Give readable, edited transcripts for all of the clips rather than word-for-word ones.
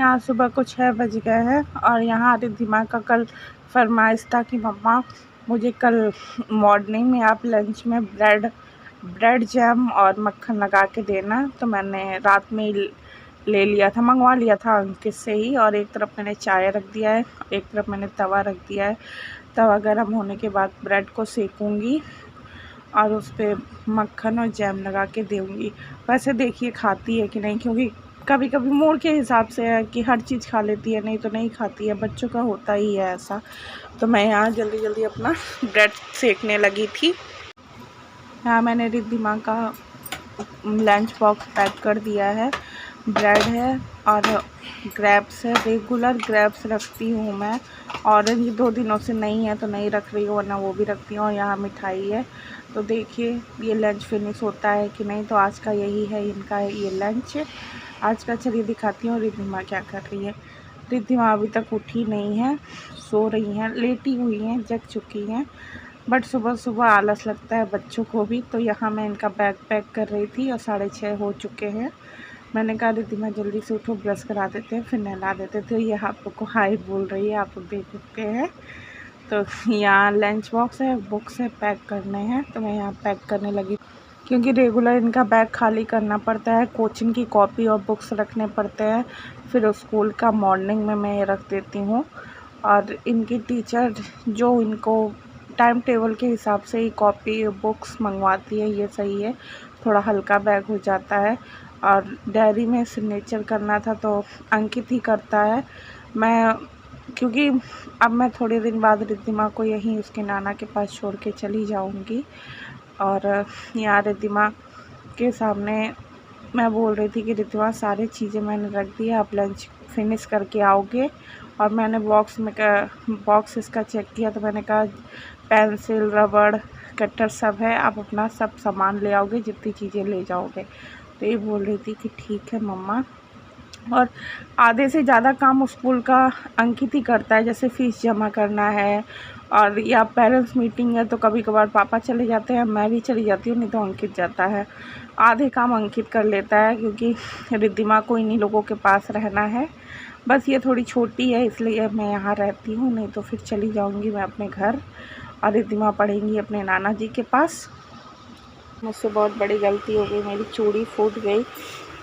यहाँ सुबह को 6 बज गए हैं और यहाँ रिद्धिमा का कल फरमाइश था कि मम्मा मुझे कल मॉर्निंग में आप लंच में ब्रेड जैम और मक्खन लगा के देना। तो मैंने रात में ही ले लिया था, मंगवा लिया था अंकित से ही। और एक तरफ मैंने चाय रख दिया है, एक तरफ मैंने तवा रख दिया है। तवा गर्म होने के बाद ब्रेड को सेकूँगी और उस पर मक्खन और जैम लगा के दूँगी। वैसे देखिए खाती है कि नहीं, क्योंकि कभी कभी मूड के हिसाब से है कि हर चीज़ खा लेती है, नहीं तो नहीं खाती है। बच्चों का होता ही है ऐसा। तो मैं यहाँ जल्दी जल्दी अपना ब्रेड सेकने लगी थी। यहाँ मैंने रिद्धिमा का लंच बॉक्स पैक कर दिया है। ब्रेड है और ग्रेप्स है, रेगुलर ग्रेप्स रखती हूँ मैं। ऑरेंज 2 दिनों से नहीं है तो नहीं रख रही हूँ, वरना वो भी रखती हूँ। और यहाँ मिठाई है। तो देखिए ये लंच फिनिश होता है कि नहीं। तो आज का यही है इनका ये लंच आज का। चलिए दिखाती हूँ रिद्धिमा क्या कर रही है। रिद्धिमा अभी तक उठी नहीं है, सो रही हैं, लेटी हुई हैं, जग चुकी हैं। बट सुबह सुबह आलस लगता है बच्चों को भी। तो यहाँ मैं इनका बैग पैक कर रही थी और 6:30 हो चुके हैं। मैंने कहा रिद्धिमा जल्दी से उठो, ब्रश करा देते हैं, फिर नहला देते थे। ये आप लोग को हाय बोल रही है, आप लोग देख सकते हैं। तो यहाँ लंच बॉक्स है, बुक्स है, पैक करने हैं। तो मैं यहाँ पैक करने लगी, क्योंकि रेगुलर इनका बैग खाली करना पड़ता है, कोचिंग की कॉपी और बुक्स रखने पड़ते हैं, फिर स्कूल का मॉर्निंग में मैं ये रख देती हूँ। और इनकी टीचर जो इनको टाइम टेबल के हिसाब से ही कॉपी बुक्स मंगवाती है, ये सही है, थोड़ा हल्का बैग हो जाता है। और डायरी में सिग्नेचर करना था तो अंकित ही करता है। मैं क्योंकि अब मैं थोड़े दिन बाद रिद्धिमा को यहीं उसके नाना के पास छोड़ के चली जाऊंगी। और यहाँ रिद्धिमा के सामने मैं बोल रही थी कि रिद्धिमा सारी चीज़ें मैंने रख दी है, आप लंच फिनिश करके आओगे। और मैंने बॉक्स इसका चेक किया तो मैंने कहा पेंसिल रबड़ कटर सब है, आप अपना सब सामान ले आओगे, जितनी चीज़ें ले जाओगे। तो ये बोल रही थी कि ठीक है मम्मा। और आधे से ज़्यादा काम स्कूल का अंकित ही करता है, जैसे फ़ीस जमा करना है और या पेरेंट्स मीटिंग है तो कभी कभार पापा चले जाते हैं, मैं भी चली जाती हूँ, नहीं तो अंकित जाता है। आधे काम अंकित कर लेता है, क्योंकि रिद्धिमा को इन्हीं लोगों के पास रहना है। बस ये थोड़ी छोटी है इसलिए मैं यहाँ रहती हूँ, नहीं तो फिर चली जाऊँगी मैं अपने घर और रिद्धिमा पढ़ेंगी अपने नाना जी के पास। मुझसे बहुत बड़ी गलती हो गई, मेरी चूड़ी फूट गई।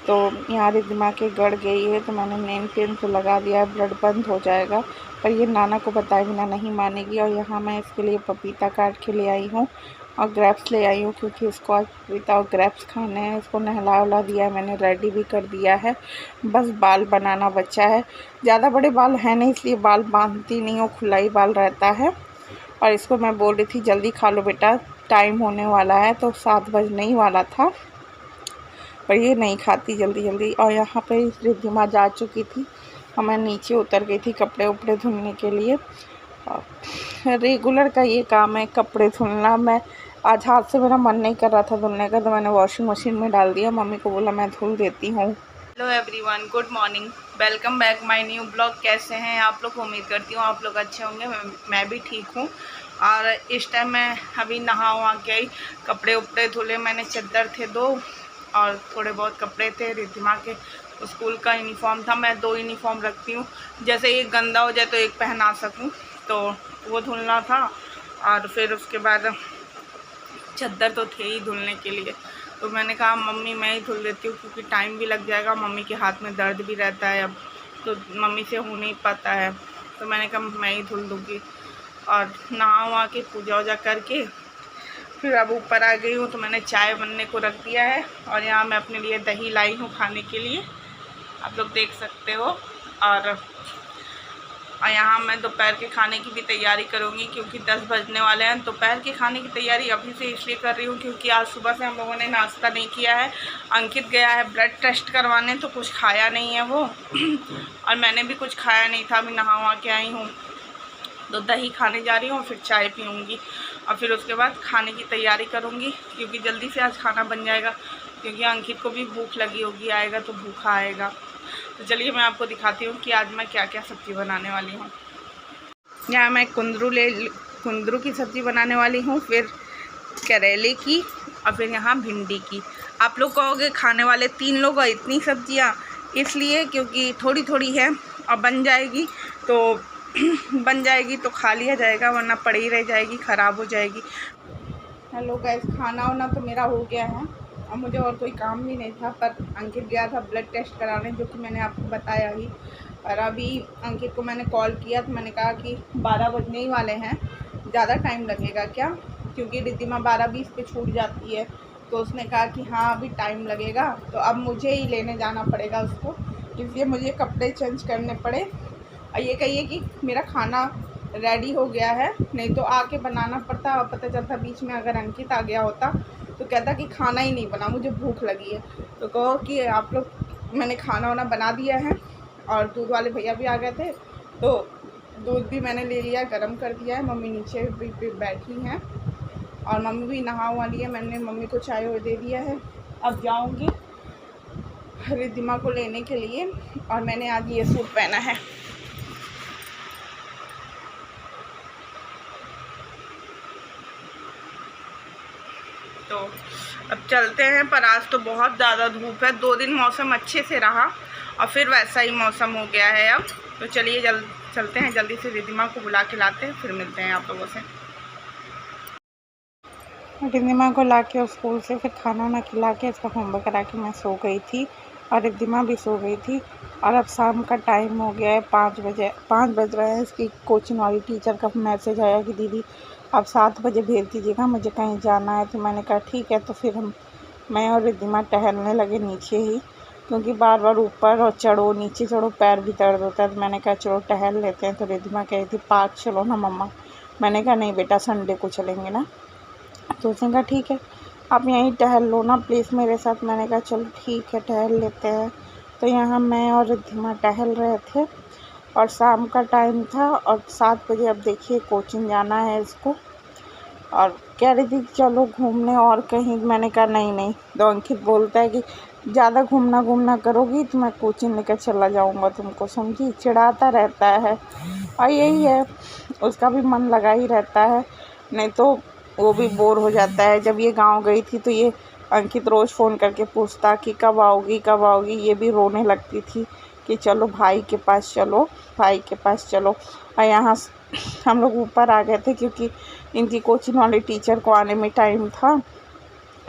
तो यहाँ रिद्धिमा के गड़ गई है तो मैंने नेल पेन तो लगा दिया है, ब्लड बंद हो जाएगा। पर ये नाना को बताए बिना नहीं मानेगी। और यहाँ मैं इसके लिए पपीता काट के ले आई हूँ और ग्रेप्स ले आई हूँ, क्योंकि इसको आज पपीता और ग्रेप्स खाने हैं। इसको नहला उला दिया है मैंने, रेडी भी कर दिया है, बस बाल बनाना बचा है। ज़्यादा बड़े बाल हैं नहीं, इसलिए बाल बांधती नहीं हूँ, खुला ही बाल रहता है। और इसको मैं बोल रही थी जल्दी खा लो बेटा, टाइम होने वाला है। तो 7 बजने ही वाला था, पर ये नहीं खाती जल्दी जल्दी। और यहाँ पे रिद्धिमा जा चुकी थी और मैं नीचे उतर गई थी कपड़े उपड़े धुलने के लिए। रेगुलर का ये काम है कपड़े धुलना। मैं आज हाथ से मेरा मन नहीं कर रहा था धुलने का, तो मैंने वॉशिंग मशीन में डाल दिया। मम्मी को बोला मैं धुल देती हूँ। Hello everyone, good morning, welcome back my new blog. कैसे हैं आप लोग? उम्मीद करती हूँ आप लोग अच्छे होंगे। मैं भी ठीक हूँ। और इस टाइम मैं अभी नहा वहा के आई, कपड़े उपड़े धुले। मैंने चद्दर थे 2 और थोड़े बहुत कपड़े थे। रिद्धिमा के स्कूल का यूनिफॉर्म था, मैं 2 यूनिफॉर्म रखती हूँ, जैसे एक गंदा हो जाए तो एक पहना सकूँ, तो वो धुलना था। और फिर उसके बाद चद्दर तो थे ही धुलने के लिए, तो मैंने कहा मम्मी मैं ही धुल देती हूँ, क्योंकि टाइम भी लग जाएगा। मम्मी के हाथ में दर्द भी रहता है अब, तो मम्मी से हो नहीं पाता है, तो मैंने कहा मैं ही धुल दूँगी। और नहा वहा के पूजा वूजा करके फिर अब ऊपर आ गई हूँ, तो मैंने चाय बनने को रख दिया है। और यहाँ मैं अपने लिए दही लाई हूँ खाने के लिए, आप लोग देख सकते हो। और यहाँ मैं दोपहर के खाने की भी तैयारी करूँगी, क्योंकि 10 बजने वाले हैं। दोपहर के खाने की तैयारी अभी से इसलिए कर रही हूँ क्योंकि आज सुबह से हम लोगों ने नाश्ता नहीं किया है। अंकित गया है ब्लड टेस्ट करवाने, तो कुछ खाया नहीं है वो और मैंने भी कुछ खाया नहीं था, अभी नहा वहा के आई हूँ। तो दही खाने जा रही हूँ, फिर चाय पीऊँगी और फिर उसके बाद खाने की तैयारी करूँगी, क्योंकि जल्दी से आज खाना बन जाएगा, क्योंकि अंकित को भी भूख लगी होगी, आएगा तो भूखा आएगा। तो चलिए मैं आपको दिखाती हूँ कि आज मैं क्या क्या सब्ज़ी बनाने वाली हूँ। यहाँ मैं कुंदरू की सब्ज़ी बनाने वाली हूँ, फिर करेले की और फिर यहाँ भिंडी की। आप लोग कहोगे खाने वाले 3 लोग और इतनी सब्जियाँ, इसलिए क्योंकि थोड़ी थोड़ी है और बन जाएगी तो खा लिया जाएगा, वरना पड़ी ही रह जाएगी, ख़राब हो जाएगी। हेलो गैस, खाना वाना तो मेरा हो गया है और मुझे और कोई काम भी नहीं था, पर अंकित गया था ब्लड टेस्ट कराने, जो कि मैंने आपको बताया ही। और अभी अंकित को मैंने कॉल किया तो मैंने कहा कि 12 बजने ही वाले हैं, ज़्यादा टाइम लगेगा क्या, क्योंकि रिद्धिमा 12:20 पे छूट जाती है। तो उसने कहा कि हाँ अभी टाइम लगेगा, तो अब मुझे ही लेने जाना पड़ेगा उसको, इसलिए मुझे कपड़े चेंज करने पड़े। और ये कहिए कि मेरा खाना रेडी हो गया है, नहीं तो आके बनाना पड़ता और पता चलता बीच में अगर अंकित आ गया होता तो कहता कि खाना ही नहीं बना, मुझे भूख लगी है। तो कहो कि आप लोग, मैंने खाना वाना बना दिया है और दूध वाले भैया भी आ गए थे, तो दूध भी मैंने ले लिया, गरम कर दिया है। मम्मी नीचे भी बैठी हैं और मम्मी भी नहा वहा ली है, मैंने मम्मी को चाय और दे दिया है। अब जाऊँगी रिद्धिमा को लेने के लिए, और मैंने आज ये सूट पहना है। तो अब चलते हैं, पर आज तो बहुत ज़्यादा धूप है। 2 दिन मौसम अच्छे से रहा और फिर वैसा ही मौसम हो गया है अब। तो चलिए चलते हैं, जल्दी से रिद्धिमा को बुला के लाते हैं, फिर मिलते हैं आप लोगों से। रिद्धिमा को लाके स्कूल से फिर खाना वाना खिला के इसका होमवर्क करा के मैं सो गई थी और रिद्धिमा भी सो गई थी। और अब शाम का टाइम हो गया है, 5 बज रहे हैं। इसकी कोचिंग वाली टीचर का मैसेज आया कि दीदी आप 7 बजे भेज दीजिएगा, मुझे कहीं जाना है। तो मैंने कहा ठीक है। तो फिर मैं और रिद्धिमा टहलने लगे नीचे ही, क्योंकि बार बार ऊपर और चढ़ो नीचे चढ़ो पैर भी दर्द होता है। तो मैंने कहा चलो टहल लेते हैं। तो रिद्धिमा कही थी पार्क चलो ना मम्मा। मैंने कहा नहीं बेटा, संडे को चलेंगे ना। तो उसने कहा ठीक है, आप यहीं टहल लो ना प्लीज़ मेरे साथ। मैंने कहा चलो ठीक है टहल लेते हैं। तो यहाँ मैं और रिद्धिमा टहल रहे थे और शाम का टाइम था और 7 बजे अब देखिए कोचिंग जाना है इसको। और कह रही थी चलो घूमने और कहीं। मैंने कहा नहीं। तो अंकित बोलता है कि ज़्यादा घूमना करोगी तो मैं कोचिंग लेकर चला जाऊँगा तुमको, समझी। चिढ़ाता रहता है और यही है, उसका भी मन लगा ही रहता है, नहीं तो वो भी बोर हो जाता है। जब ये गांव गई थी तो ये अंकित रोज़ फ़ोन करके पूछता कि कब आओगी। ये भी रोने लगती थी कि चलो भाई के पास चलो। और यहाँ हम लोग ऊपर आ गए थे क्योंकि इनकी कोचिंग वाली टीचर को आने में टाइम था।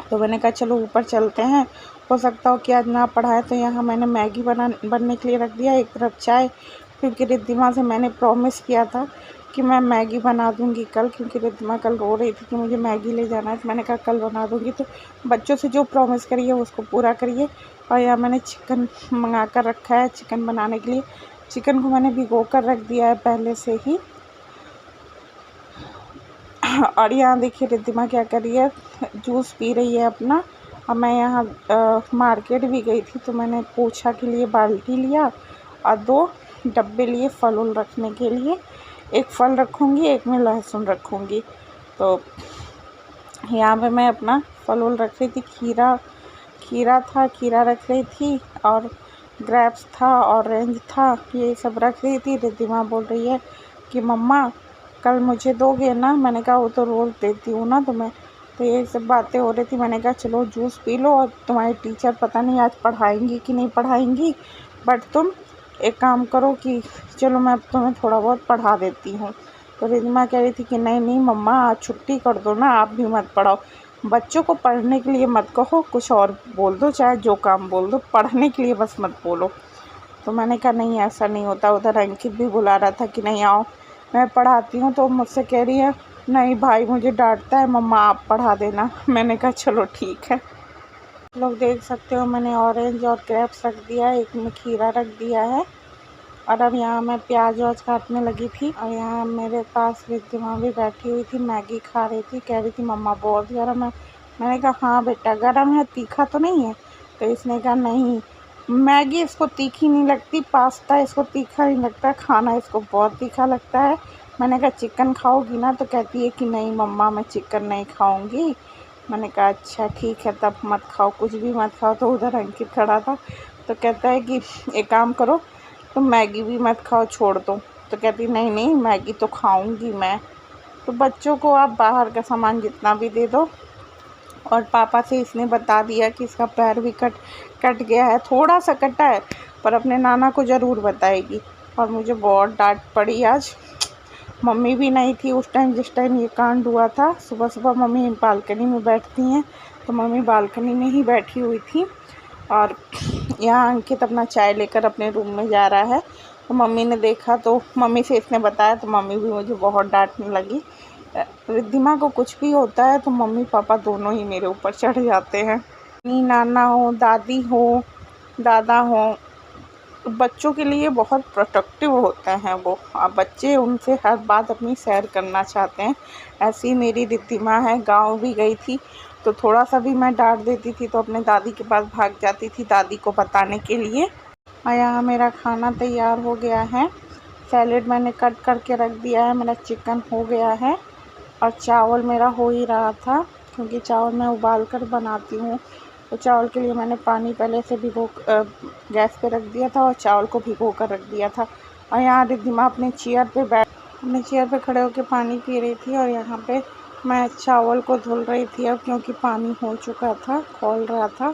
तो मैंने कहा चलो ऊपर चलते हैं, हो सकता हो कि आज ना पढ़ाए। तो यहाँ मैंने मैगी बनने के लिए रख दिया, एक तरफ चाय, क्योंकि रिद्धिमा से मैंने प्रॉमिस किया था कि मैं मैगी बना दूंगी कल, क्योंकि रिद्धिमा कल रो रही थी कि मुझे मैगी ले जाना है। तो मैंने कहा कल बना दूंगी। तो बच्चों से जो प्रॉमिस करिए उसको पूरा करिए। और यहाँ मैंने चिकन मंगा कर रखा है चिकन बनाने के लिए। चिकन को मैंने भिगो कर रख दिया है पहले से ही। और यहाँ देखिए रिद्धिमा क्या कर रही है, जूस पी रही है अपना। और मैं यहाँ मार्केट भी गई थी, तो मैंने पोछा के लिए बाल्टी लिया और 2 डब्बे लिए फल उल रखने के लिए। एक फल रखूँगी, एक में लहसुन रखूँगी। तो यहाँ पे मैं अपना फल उल रख रही थी। खीरा रख रही थी और ग्रेप्स था, ऑरेंज था, ये सब रख रही थी। रिद्धिमा बोल रही है कि मम्मा कल मुझे दोगे ना। मैंने कहा वो तो रोज़ देती हूँ ना तुम्हें। तो ये सब बातें हो रही थी। मैंने कहा चलो जूस पी लो, और तुम्हारी टीचर पता नहीं आज पढ़ाएंगी कि नहीं पढ़ाएंगी, बट तुम एक काम करो कि चलो मैं तुम्हें थोड़ा बहुत पढ़ा देती हूँ। तो रिद्धिमा कह रही थी कि नहीं मम्मा आज छुट्टी कर दो ना, आप भी मत पढ़ाओ। बच्चों को पढ़ने के लिए मत कहो, कुछ और बोल दो, चाहे जो काम बोल दो, पढ़ने के लिए बस मत बोलो। तो मैंने कहा नहीं ऐसा नहीं होता। उधर अंकित भी बुला रहा था कि नहीं आओ मैं पढ़ाती हूँ। तो मुझसे कह रही है नहीं भाई मुझे डांटता है, मम्मा आप पढ़ा देना। मैंने कहा चलो ठीक है। लोग देख सकते हो मैंने ऑरेंज और ग्रेप्स रख दिया है, एक में खीरा रख दिया है। और अब यहाँ मैं प्याज व्याज काटने लगी थी। और यहाँ मेरे पास रिद्धिमा भी बैठी हुई थी, मैगी खा रही थी। कह रही थी मम्मा बहुत गर्म है। मैंने कहा हाँ बेटा गर्म है, तीखा तो नहीं है। तो इसने कहा नहीं, मैगी इसको तीखी नहीं लगती, पास्ता इसको तीखा नहीं लगता, खाना इसको बहुत तीखा लगता है। मैंने कहा चिकन खाओगी ना। तो कहती है कि नहीं मम्मा मैं चिकन नहीं खाऊंगी। मैंने कहा अच्छा ठीक है तब मत खाओ, कुछ भी मत खाओ। तो उधर अंकित खड़ा था, तो कहता है कि एक काम करो तुम मैगी भी मत खाओ, छोड़ दो। तो कहती नहीं मैगी तो खाऊंगी मैं। तो बच्चों को आप बाहर का सामान जितना भी दे दो। और पापा से इसने बता दिया कि इसका पैर भी कट गया है, थोड़ा सा कटा है, पर अपने नाना को ज़रूर बताएगी। और मुझे बहुत डांट पड़ी आज। मम्मी भी नहीं थी उस टाइम जिस टाइम ये कांड हुआ था। सुबह सुबह मम्मी बालकनी में बैठती हैं, तो मम्मी बालकनी में ही बैठी हुई थी। और यहाँ अंकित अपना चाय लेकर अपने रूम में जा रहा है, तो मम्मी ने देखा, तो मम्मी से इसने बताया, तो मम्मी भी मुझे बहुत डांटने लगी। रिद्धिमा को कुछ भी होता है तो मम्मी पापा दोनों ही मेरे ऊपर चढ़ जाते हैं। नाना हो, दादी हो, दादा हो, बच्चों के लिए बहुत प्रोटेक्टिव होते हैं वो। अब बच्चे उनसे हर बात अपनी शेयर करना चाहते हैं। ऐसी मेरी रिद्धिमा है, गांव भी गई थी तो थोड़ा सा भी मैं डांट देती थी तो अपने दादी के पास भाग जाती थी दादी को बताने के लिए। और यहाँ मेरा खाना तैयार हो गया है। सैलेड मैंने कट करके रख दिया है, मेरा चिकन हो गया है और चावल मेरा हो ही रहा था, क्योंकि चावल मैं उबाल कर बनाती हूँ। तो चावल के लिए मैंने पानी पहले से गैस पे रख दिया था और चावल को भिगो कर रख दिया था। और यहाँ रिद्धिमा अपने चेयर पे खड़े होकर पानी पी रही थी और यहाँ पे मैं चावल को धुल रही थी अब, क्योंकि पानी हो चुका था, खौल रहा था।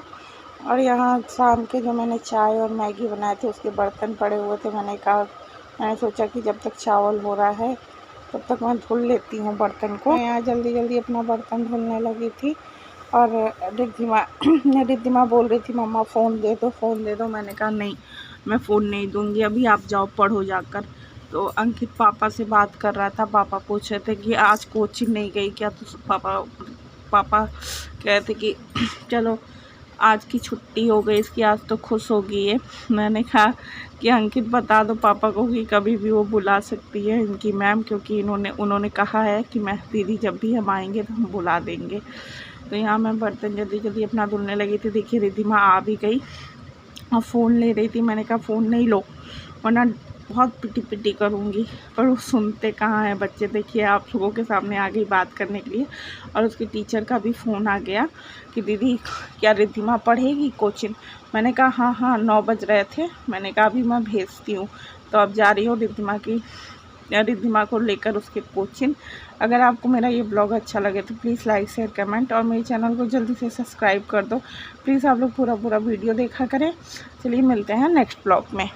और यहाँ शाम के जो मैंने चाय और मैगी बनाए थे उसके बर्तन पड़े हुए थे। मैंने सोचा कि जब तक चावल हो रहा है तब तक मैं धुल लेती हूँ बर्तन को। मैं यहाँ जल्दी जल्दी अपना बर्तन धुलने लगी थी और रिद्धिमा बोल रही थी मम्मा फ़ोन दे दो। मैंने कहा नहीं, मैं फ़ोन नहीं दूँगी अभी, आप जाओ पढ़ो जाकर। तो अंकित पापा से बात कर रहा था। पापा पूछ रहे थे कि आज कोचिंग नहीं गई क्या? तो पापा कह रहे थे कि चलो आज की छुट्टी हो गई इसकी, आज तो खुश होगी ये। मैंने कहा कि अंकित बता दो पापा को कि कभी भी वो बुला सकती है इनकी मैम, क्योंकि उन्होंने कहा है कि मैं दीदी जब भी हम आएंगे तो हम बुला देंगे। तो यहाँ मैं बर्तन जल्दी जल्दी अपना धुलने लगी थी। देखिए रिद्धिमा आ भी गई और फ़ोन ले रही थी। मैंने कहा फ़ोन नहीं लो वरना बहुत पिटी करूँगी, पर वो सुनते कहाँ हैं बच्चे। देखिए आप लोगों के सामने आ गई बात करने के लिए। और उसकी टीचर का भी फ़ोन आ गया कि दीदी क्या रिद्धिमा पढ़ेगी कोचिंग? मैंने कहा हाँ 9 बज रहे थे। मैंने कहा अभी मैं भेजती हूँ। तो अब जा रही हूँ रिद्धिमा को लेकर उसके कोचिंग। अगर आपको मेरा ये ब्लॉग अच्छा लगे तो प्लीज़ लाइक शेयर कमेंट और मेरे चैनल को जल्दी से सब्सक्राइब कर दो। प्लीज़ आप लोग पूरा वीडियो देखा करें। चलिए मिलते हैं नेक्स्ट ब्लॉग में।